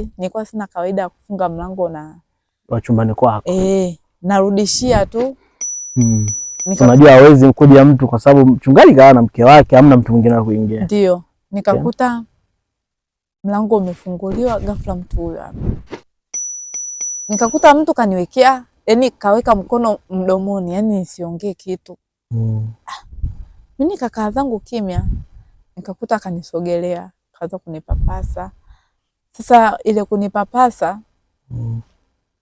mimi nilikuwa sina kawaida ya kufunga mlango na wa chumbani kwako. Narudishia tu. Unajua hawezi kuja mtu kwa sababu mchungaji kawa na mke wake, hamna mtu mwingine wa kuingia. Ndio, nikakuta mlango umefunguliwa, ghafla mtu huyo hapa. Nikakuta mtu kaniwekea, yani kaweka mkono mdomoni, yani nisiongee kitu. Mimi nikakaa zangu kimya. Nikakuta kanisogelea, kaanza kunipapasa. Sasa ile kunipapasa,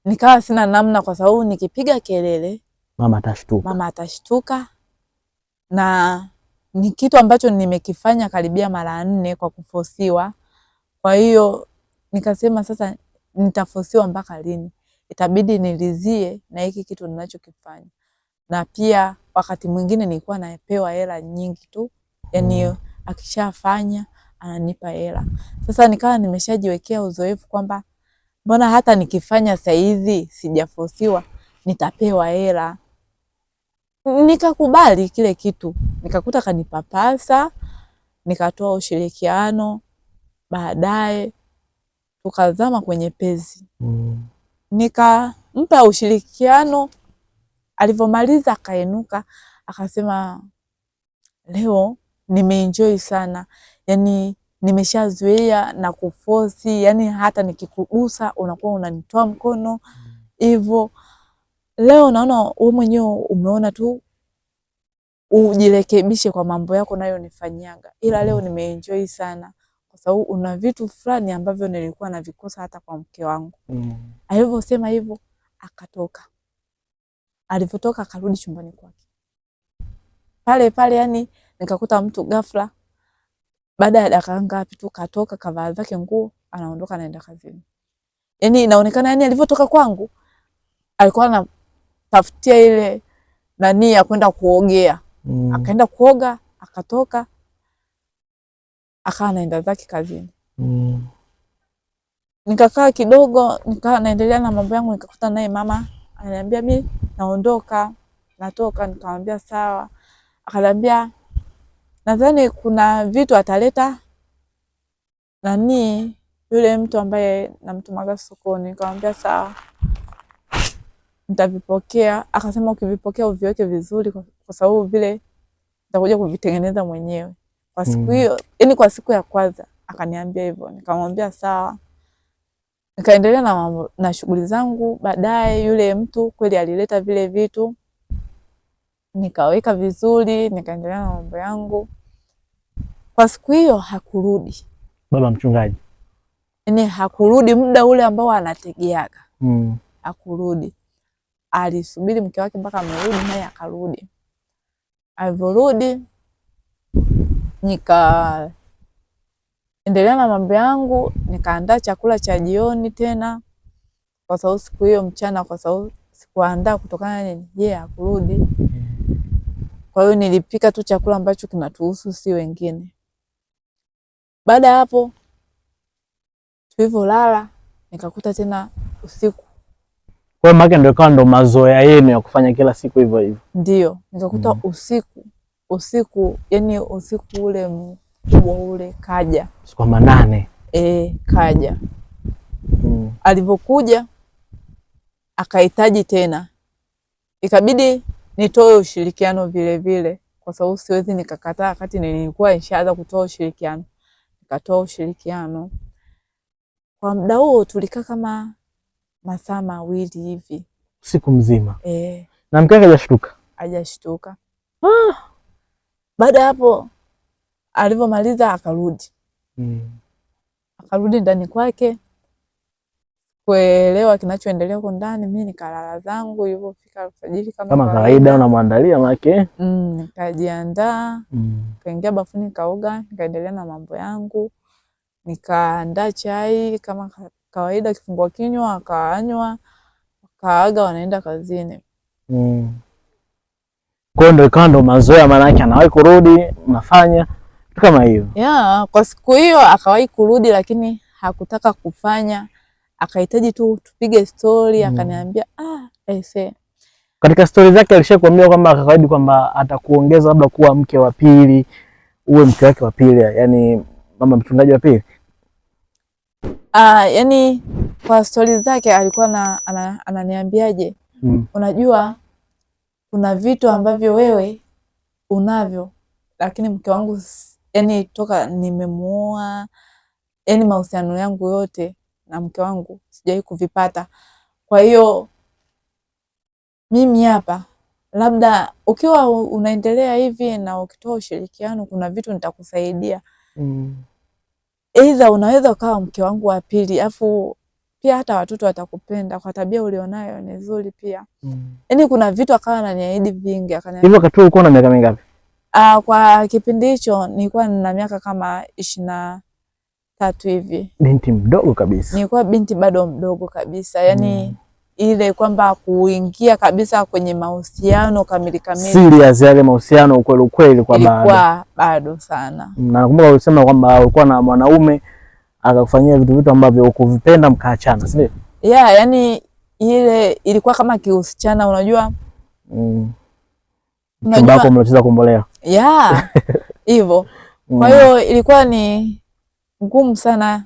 nikawa sina namna kwa sababu nikipiga kelele mama atashtuka. Na ni kitu ambacho nimekifanya karibia mara 4 kwa kufosiwa. Kwa hiyo nikasema sasa nitafosiwa mpaka lini? Itabidi nilizie na hiki kitu ninachokifanya. Na pia wakati mwingine nilikuwa napewa hela nyingi tu. Yaani akishafanya ananipa hela. Sasa nikawa nimeshajiwekea uzoefu kwamba mbona hata nikifanya saizi sijafosiwa nitapewa hela. Nikakubali kile kitu. Nikakuta kanipapasa, nikatoa ushirikiano, baadaye tukazama kwenye pezi. Nikampa ushirikiano, alivyomaliza akainuka, akasema leo nimeenjoy sana. Yaani nimeshazoea na kufosi, yaani hata nikikugusa unakuwa unanitoa mkono hivyo. Leo naona wewe mwenyewe umeona tu ujirekebishe kwa mambo yako nayo nifanyaga. Ila leo nimeenjoy sana kwa sababu una vitu fulani ambavyo nilikuwa navikosa hata kwa mke wangu. Alivyosema hivyo akatoka. Alivyotoka akarudi chumbani kwake. Pale pale yani nikakuta mtu ghafla baada ya dakika ngapi tu katoka kavaa zake nguo anaondoka anaenda kazini. Yani inaonekana yani alivyotoka kwangu alikuwa anatafutia ile nani ya kwenda kuogea. Akaenda kuoga, akatoka, akawa anaenda zake kazini. Nikakaa kidogo, nikawa naendelea na mambo yangu, nikakuta naye mama ananiambia mimi naondoka, natoka. Nikamwambia sawa. Akaniambia nadhani kuna vitu ataleta nani yule mtu ambaye namtumaga sokoni. Nikamwambia sawa, nitavipokea. Akasema ukivipokea uviweke vizuri kwa sababu vile nitakuja kuvitengeneza mwenyewe. Kwa siku hiyo, yani kwa siku ya kwanza akaniambia hivyo. Nikamwambia sawa. Nikaendelea na shughuli zangu. Baadaye yule mtu kweli alileta vile vitu. Nikaweka vizuri, nikaendelea na mambo yangu. Kwa siku hiyo hakurudi. Baba mchungaji. Yaani hakurudi muda ule ambao anategeaga. Hakurudi. Alisubiri mke wake mpaka amerudi naye akarudi. Alivyorudi nikaendelea na mambo yangu, nikaandaa chakula cha jioni tena kwa sababu siku hiyo mchana kwa sababu sikuandaa kutokana na hakurudi. Kwa hiyo nilipika tu chakula ambacho kinatuhusu si wengine. Baada hapo tulivyolala nikakuta tena usiku. Kwa maana ndio ikawa ndo mazoea yenu ya kufanya kila siku hivyo hivyo. Ndio, nikakuta usiku yani usiku ule mkubwa ule kaja. Siku 8. Kaja. Alivyokuja akahitaji tena. Ikabidi nitoe ushirikiano vile vile kwa sababu siwezi nikakataa wakati nilikuwa nishaanza kutoa ushirikiano. Nikatoa ushirikiano. Kwa muda huo tulikaa kama masaa 2 hivi. Siku mzima. Na mke wake hajashtuka? Hajashtuka. Baada hapo alivyomaliza akarudi. Akarudi ndani kwake. Kuelewa kinachoendelea huko ndani, mimi nikalala zangu hivyo fika alfajiri kama kawaida unamwandalia make. Nikajiandaa, kaingia bafuni nikaoga, nikaendelea na mambo yangu. Nikaandaa chai kama kawaida, kifungua kinywa akaanywa, akaaga wanaenda kazini. Kwa ndio ikawa mazoea, maana yake anawahi kurudi mnafanya kama hiyo. Kwa siku hiyo akawahi kurudi lakini hakutaka kufanya. Akahitaji tu tupige story. Akaniambia katika story zake alishakwambia kwamba akawaidi kwamba atakuongeza labda kuwa mke wa pili, uwe mke wake wa pili, yani mama mchungaji wa pili. Yani kwa stori zake alikuwa ananiambiaje, unajua kuna vitu ambavyo wewe unavyo lakini mke wangu yani toka nimemuoa, yani mahusiano yangu yote na mke wangu sijawahi kuvipata. Kwa hiyo mimi hapa labda ukiwa unaendelea hivi na ukitoa ushirikiano kuna vitu nitakusaidia. Aidha unaweza ukawa mke wangu wa pili, afu pia hata watoto watakupenda kwa tabia ulionayo ni nzuri pia. Yaani kuna vitu akawa ananiahidi vingi, akaniambia. Hivyo wakati ulikuwa na miaka mingapi? Kwa kipindi hicho nilikuwa na miaka kama 23 hivi. Binti mdogo kabisa. Nilikuwa binti bado mdogo kabisa. Yaani ile kwamba kuingia kabisa kwenye mahusiano kamili. Serious yale mahusiano ukweli kwamba bado sana. Na nakumbuka ulisema kwamba ulikuwa na mwanaume akakufanyia vitu ambavyo ukuvipenda mkaachana, si ndio? Yeah, yani ile ilikuwa kama kiusichana, unajua? Chumba chako mnacheza kombolea. Yeah. Hivyo. Kwa hiyo ilikuwa ni ngumu sana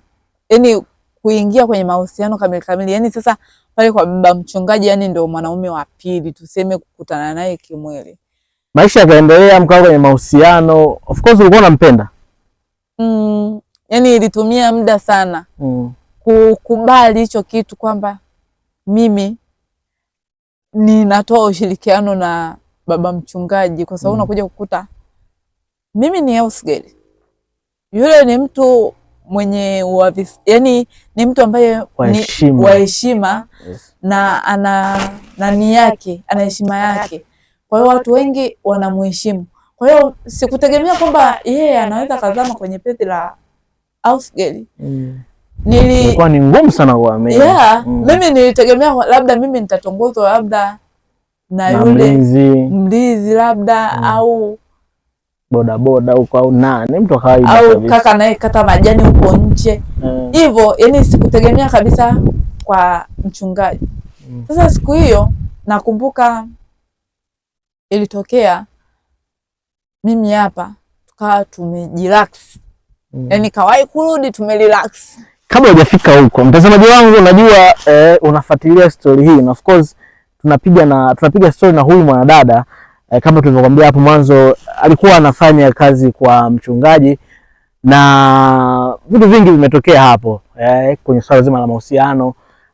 yani kuingia kwenye mahusiano kamili. Yani sasa pale kwa baba mchungaji yani ndio mwanaume wa pili tuseme kukutana naye kimwili. Maisha yakaendelea mkao kwenye mahusiano. Of course ulikuwa unampenda. Yani ilitumia muda sana kukubali hicho kitu kwamba mimi ninatoa ushirikiano na baba mchungaji kwa sababu unakuja kukuta mimi ni house girl. Yule ni mtu mwenye yani ni mtu ambaye ni wa heshima. Yes. Na ana nani yake, ana heshima yake. Kwa hiyo watu wengi wanamheshimu. Kwa hiyo sikutegemea kwamba yeye anaweza kazama kwenye pete la house girl. Ilikuwa ni ngumu sana kwa mimi. Yeah, mimi nilitegemea labda mimi nitatongozwa labda na yule mlizi labda au boda huko au nani mtu kawaida au kaka naye kata majani huko nje. Hivyo yani sikutegemea kabisa kwa mchungaji. Sasa siku hiyo nakumbuka ilitokea mimi hapa tukawa tumerelax. Yani kawahi kurudi tumerelax. Kabla hujafika huko, mtazamaji wangu, unajua unafuatilia story hii na of course tunapiga story na huyu mwanadada kama tulivyokuambia hapo mwanzo, alikuwa anafanya kazi kwa mchungaji na vitu vingi vimetokea hapo kwenye swala zima la mahusiano.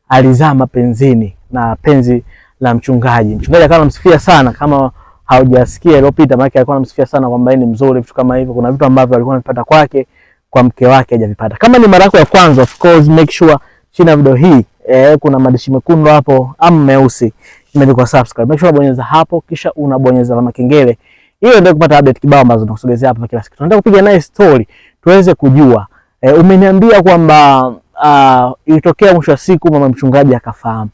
Alizaa mapenzini na penzi la mchungaji. Mchungaji akawa anamsifia sana, kama haujasikia iliyopita, maana alikuwa anamsifia sana kwamba yeye ni mzuri, vitu kama hivyo. Kuna vitu ambavyo alikuwa anapata kwake kwa mke wake hajavipata. Kama ni mara yako ya kwanza, of course make sure chini ya video hii kuna maandishi mekundu hapo ama meusi imeandikwa subscribe. Make sure unabonyeza hapo kisha unabonyeza alama kengele. Hiyo ndio kupata update kibao ambazo tunakusogezea hapa kila siku. Tunataka kupiga naye story tuweze kujua. Umeniambia kwamba ilitokea mwisho wa siku mama mchungaji akafahamu.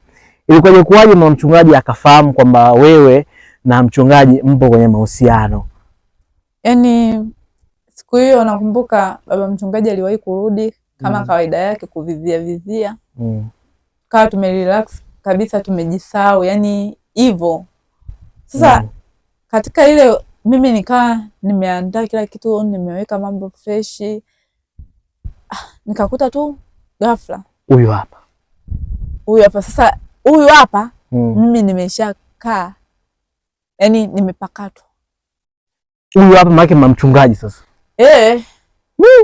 Ilikuwaje kuwaje mama mchungaji akafahamu kwamba wewe na mchungaji mpo kwenye mahusiano? Yaani siku hiyo nakumbuka baba mchungaji aliwahi kurudi kama kawaida yake kuvizia. Kawa tumerelax kabisa, tumejisahau yani hivyo. Sasa katika ile mimi nikaa nimeandaa kila kitu, nimeweka mambo fresh. Nikakuta tu ghafla huyu hapa. Sasa huyu hapa mimi nimeshakaa yani nimepakatwa. Huyu hapa maana mama mchungaji sasa.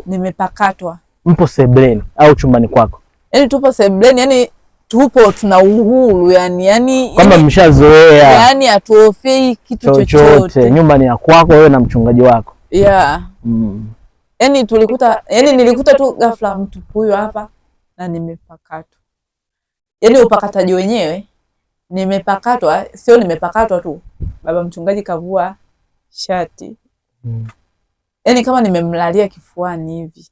Nimepakatwa. Mpo sebleni au chumbani kwako? Yani tupo sebleni, yani tupo tuna uhuru yani kama mshazoea. Yani hatuofei kitu chochote. Nyumba ni ya kwako wewe na mchungaji wako. Yeah. Yani nilikuta tu ghafla mtu huyo hapa na nimepakatwa. Yani upakataji wenyewe nimepakatwa, sio nimepakatwa tu. Baba mchungaji kavua shati. Yani kama nimemlalia kifuani hivi.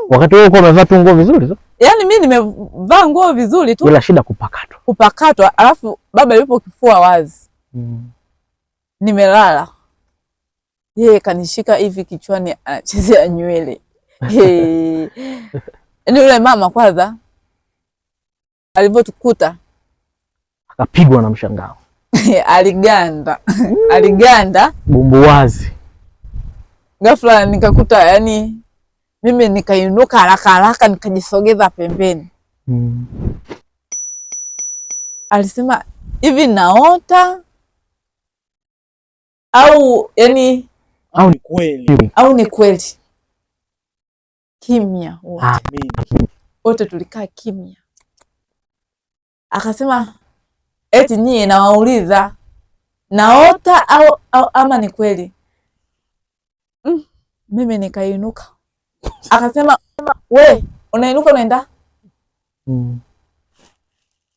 Wakati wewe uko umevaa tu nguo vizuri tu? Yani mimi nimevaa nguo vizuri tu. Bila shida kupakatwa. Alafu baba yupo kifua wazi. Nimelala. Yeye kanishika hivi kichwani anachezea nywele. Yaani yule mama kwanza alivyotukuta akapigwa na mshangao. Aliganda. Bumbu wazi. Ghafla nikakuta yani Mimi nikainuka haraka haraka nikajisogeza pembeni. Alisema hivi naota au yani au ni kweli? Kimya wote tulikaa kimya. Akasema eti nyie nawauliza naota au ama ni kweli? Mimi nikainuka. Akasema we unainuka unaenda?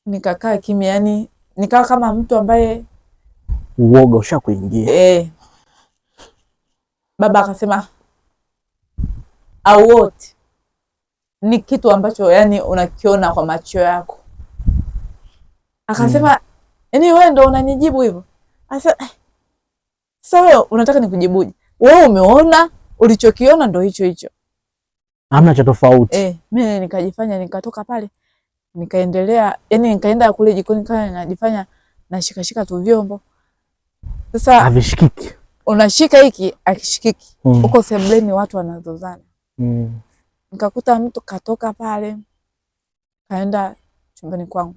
Nikakaa kimya, yani nikawa kama mtu ambaye uoga ushakuingia. Baba akasema au wote ni kitu ambacho yani unakiona kwa macho yako. Akasema yani wewe ndo unanijibu hivyo? Sasa wewe unataka nikujibuje? Wewe umeona ulichokiona ndo hicho hicho, hamna cha tofauti. Mimi nikajifanya nikatoka pale nikaendelea, yani nikaenda kule jikoni kana najifanya nashikashika tu vyombo. Sasa havishikiki, unashika hiki akishikiki. Huko sebleni watu wanazozana. Nikakuta mtu katoka pale kaenda chumbani kwangu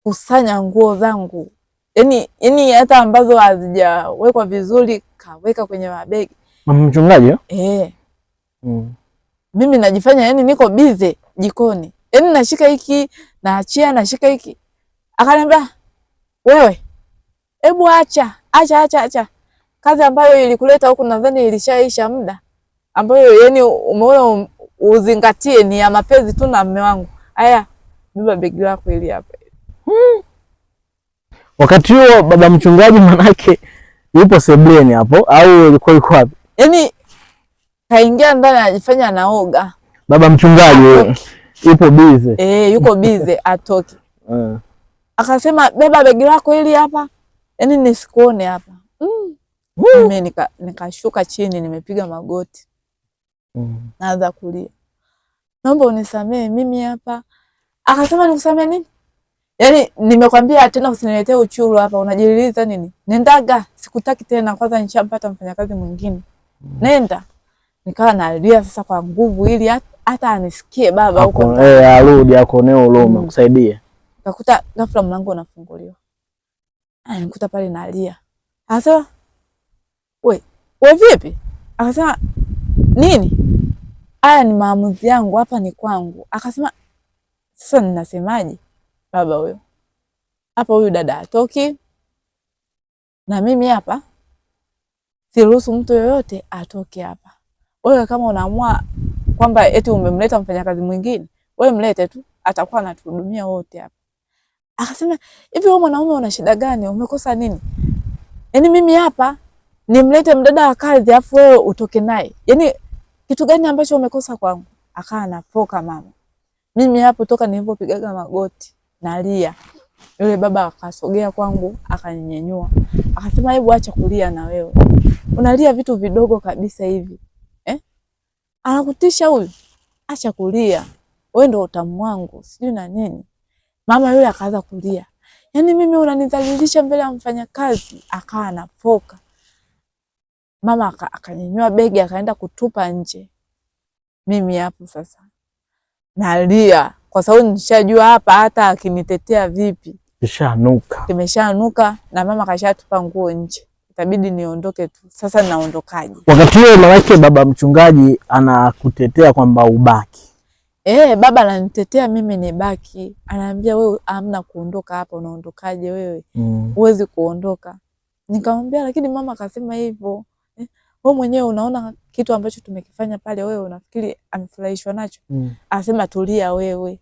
kusanya nguo zangu, yani hata ambazo hazijawekwa vizuri kaweka kwenye mabegi. Mama mchungaji? Mimi najifanya yani niko busy jikoni, yani nashika hiki naachia, nashika hiki. Akaniambia wewe, hebu acha kazi ambayo ilikuleta huku, nadhani ilishaisha muda, ambayo yani umeona uzingatie ni ya mapenzi tu na mume wangu. Haya, beba begi lako ili hapa. Wakati huo baba mchungaji manake yupo sebleni hapo au ilikuwa yuko wapi? Yani kaingia ndani anajifanya anaoga. Baba mchungaji yupo busy. Yuko busy atoki. Akasema beba begi lako ili hapa. Yani nisikuone hapa. Mimi nikashuka chini, nimepiga magoti. Naanza kulia. Naomba unisamee mimi hapa. Akasema nikusamee nini? Yani nimekwambia tena usiniletee uchuru hapa, unajiliza nini? Nendaga, sikutaki tena, kwanza nishampata mfanyakazi mwingine. Nenda. Nikawa nalia sasa kwa nguvu ili hata anisikie baba huko. Arudi akone uloma kusaidia. Nikakuta ghafla mlango unafunguliwa. Nikuta pale nalia. Akasema, we vipi? Akasema, nini? Haya ni maamuzi yangu, hapa ni kwangu. Akasema, sasa ninasemaje? Baba huyo hapa, huyu dada atoki, na mimi hapa siruhusu mtu yoyote atoke hapa. Wewe kama unaamua kwamba eti umemleta mfanyakazi mwingine, wewe mlete tu, atakuwa anatuhudumia wote hapa. Akasema, hivi wewe mwanaume una shida gani? Umekosa nini? Yaani mimi hapa nimlete mdada wa kazi afu wewe utoke naye, yaani kitu gani ambacho umekosa kwangu? Akaa anafoka mama. Mimi hapo toka nilipopigaga magoti nalia, yule baba akasogea kwangu akaninyenyua, akasema hebu acha kulia na wewe, unalia vitu vidogo kabisa hivi anakutisha huyu, acha kulia, wewe ndo utamu wangu sijui na nini. Mama yule akaanza kulia, yaani mimi unanidhalilisha mbele ya mfanyakazi. Akawa anafoka. Mama akanyanyua begi akaenda kutupa nje. Mimi hapo sasa nalia kwa sababu nishajua hapa hata akinitetea vipi kimeshanuka, na mama kashatupa nguo nje, itabidi niondoke tu. Sasa naondokaje? Wakati huo mwanamke baba mchungaji anakutetea kwamba ubaki. Baba ananitetea mimi nibaki. Anaambia wewe hamna kuondoka hapa, unaondokaje wewe? Huwezi kuondoka. Nikamwambia lakini mama akasema hivyo. Wewe mwenyewe unaona kitu ambacho tumekifanya pale, wewe unafikiri amefurahishwa nacho? Akasema tulia wewe.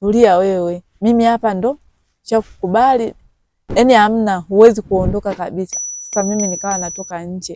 Tulia wewe. Mimi hapa ndo cha kukubali. Yaani hamna, huwezi kuondoka kabisa. Sasa mimi nikawa natoka nje.